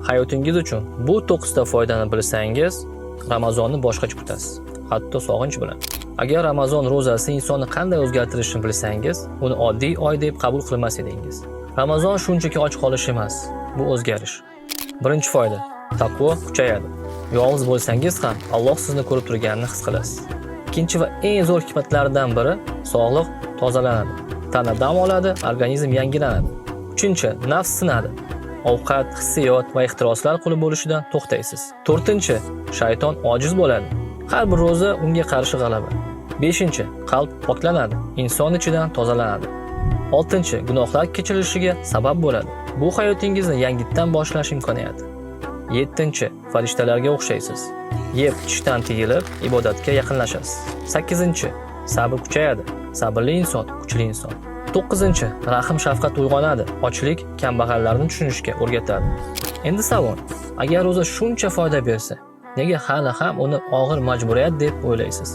Hayotingiz uchun bu 9 ta foydani bilsangiz, Ramazonni boshqacha kutasiz, hatto sog'inch bilan. Agar Ramazon ro'zasi insonni qanday o'zgartirishini bilsangiz, uni oddiy oy deb qabul qilmas edingiz. Ramazon shunchaki och qolish emas, bu o'zgarish. Birinchi foyda: taqvo kuchayadi. Yolg'iz bo'lsangiz ham Alloh sizni ko'rib turganini his qilasiz. Ikkinchi va eng zo'r hikmatlardan biri sog'liq tozalanadi. Tana dam oladi, organizm yangilanadi. Uchinchi, nafs sinadi. Ovqat, hissiyot va ehtiroslar quli bo'lishidan to'xtaysiz. To'rtinchi, shayton ojiz bo'ladi. Har bir ro'za unga qarshi g'alaba. Beshinchi, qalb poklanadi, inson ichidan tozalanadi. Oltinchi, gunohlar kechirilishiga sabab bo'ladi. Bu hayotingizni yangitdan boshlash imkoniyati. Yettinchi, farishtalarga o'xshaysiz. Yeb, ichishdan tiyilib, ibodatga yaqinlashasiz. Sakkizinchi, sabr kuchayadi. Sabrli inson kuchli inson. To'qqizinchi, rahm shafqat uyg'onadi. Ochlik kambag'allarni tushunishga o'rgatadi. Endi savol: agar ro'za shuncha foyda bersa, nega hali ham uni og'ir majburiyat deb o'ylaysiz?